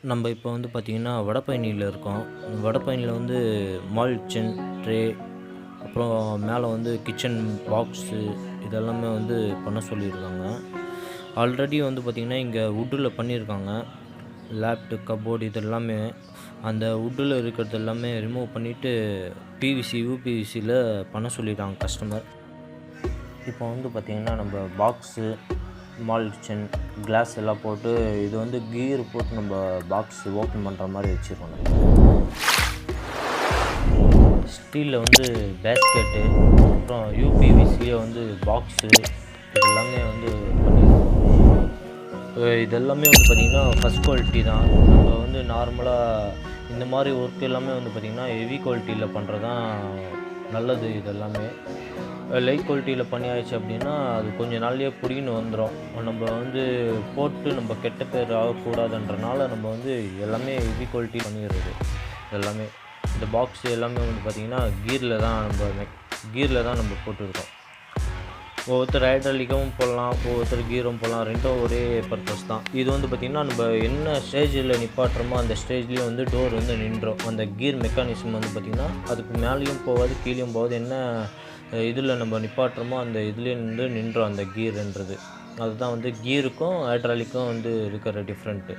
நம்ம இப்போ வந்து பார்த்திங்கன்னா வடபழனியில் இருக்கோம். வடபழனியில் வந்து மால் கிச்சன் ட்ரே, அப்புறம் மேலே வந்து கிச்சன் பாக்ஸு இதெல்லாமே வந்து பண்ண சொல்லியிருக்காங்க. ஆல்ரெடி வந்து பார்த்திங்கன்னா இங்கே வுட்டில் பண்ணியிருக்காங்க. லேப்டு, கப்போர்டு இது எல்லாமே அந்த வுட்டில் இருக்கிறது எல்லாமே ரிமூவ் பண்ணிவிட்டு பிவிசி, யூபிவிசியில் பண்ண சொல்லிட்டாங்க கஸ்டமர். இப்போ வந்து பார்த்திங்கன்னா நம்ம பாக்ஸு, மால் கிச்சன், கிளாஸ் எல்லாம் போட்டு இது வந்து கீர் போட்டு நம்ம பாக்ஸ் ஓப்பன் பண்ணுற மாதிரி வச்சுருக்கோம். ஸ்டீலில் வந்து பேஸ்கெட்டு, அப்புறம் யூபிவிசியில் வந்து பாக்ஸு இதெல்லாமே வந்து பண்ணியிருக்கோம். இதெல்லாமே வந்து பார்த்திங்கன்னா ஃபஸ்ட் குவாலிட்டி தான். நம்ம வந்து நார்மலாக இந்த மாதிரி ஒர்க் எல்லாமே வந்து பார்த்திங்கன்னா ஹெவி குவாலிட்டியில் பண்ணுறது தான் நல்லது. இதெல்லாமே லைட் குவாலிட்டியில் பண்ணியாச்சு அப்படின்னா அது கொஞ்சம் நாள்லேயே பிடிங்கின்னு வந்துடும். நம்ம வந்து போட்டு நம்ம கெட்ட பேர் ஆகக்கூடாதுன்றனால நம்ம வந்து எல்லாமே ஹெவி குவாலிட்டி பண்ணிடுறது. எல்லாமே இந்த பாக்ஸு எல்லாமே வந்து பார்த்திங்கன்னா கீரில் தான் நம்ம போட்டுருக்கோம். ஒவ்வொருத்தர் ஹைட்ராலிக்காவும் போடலாம், ஒவ்வொருத்தர் கீரும் போடலாம். ரெண்டும் ஒரே பர்பஸ் தான். இது வந்து பார்த்திங்கன்னா நம்ம என்ன ஸ்டேஜில் நிப்பாட்டுறோமோ அந்த ஸ்டேஜ்லேயும் வந்து டோர் வந்து நின்றோம். அந்த கீர் மெக்கானிசம் வந்து பார்த்திங்கன்னா அதுக்கு மேலேயும் போகாது, கீழேயும் போகாது. என்ன இதில் நம்ம நிப்பாட்டுறோமோ அந்த இதுலேயே நின்றோம் அந்த கீருன்றது. அதுதான் வந்து கீருக்கும் ஹைட்ராலிக்கும் வந்து இருக்கிற டிஃப்ரெண்ட்டு.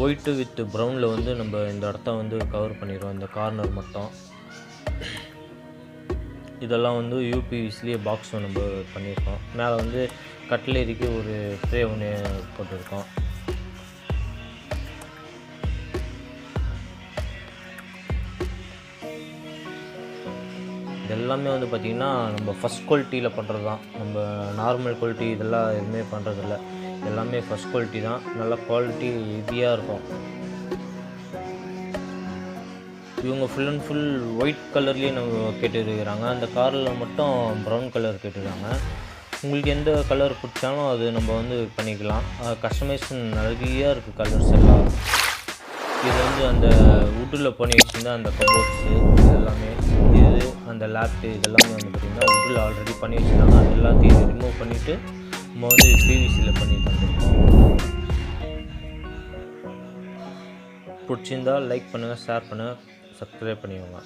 ஒயிட்டு வித் ப்ரௌனில் வந்து நம்ம இந்த இடத்த வந்து கவர் பண்ணிடுவோம், இந்த கார்னர் மட்டும். இதெல்லாம் வந்து யூபிவிசிலேயே பாக்ஸ் நம்ம பண்ணியிருக்கோம். மேலே வந்து கட்லரிக்கு ஒரு ட்ரே ஒன்று போட்டிருக்கோம். இதெல்லாமே வந்து பார்த்திங்கன்னா நம்ம ஃபஸ்ட் குவாலிட்டியில் பண்ணுறது தான். நம்ம நார்மல் குவாலிட்டி இதெல்லாம் எதுவுமே பண்ணுறதில்ல. எல்லாமே ஃபஸ்ட் குவாலிட்டி தான். நல்ல குவாலிட்டி ஹெவியாக இருக்கும். இவங்க ஃபுல் அண்ட் ஃபுல் ஒயிட் கலர்லேயே நம்ம கேட்டுருக்கிறாங்க. அந்த காரில் மட்டும் ப்ரௌன் கலர் கேட்டுருக்காங்க. உங்களுக்கு எந்த கலர் பிடிச்சாலும் அது நம்ம வந்து பண்ணிக்கலாம். கஸ்டமைசேஷன் நிறையா இருக்குது கலர்ஸ் எல்லாம். இது வந்து அந்த வுட்டில் பண்ணி வச்சுருந்தா அந்த கபோர்ட்ஸு இதெல்லாமே, இது அந்த லேப்டு இதெல்லாமே வந்து பார்த்திங்கன்னா வுட்டில் ஆல்ரெடி பண்ணி வச்சுருந்தாங்க. அது எல்லாத்தையும் ரிமூவ் பண்ணிவிட்டு நம்ம வந்து பிவிசியில் பண்ணி தந்துருக்கோம். பிடிச்சிருந்தால் லைக் பண்ணுங்கள், ஷேர் பண்ணுங்கள், சப்ஸ்கிரைப் பண்ணிக்கோங்க.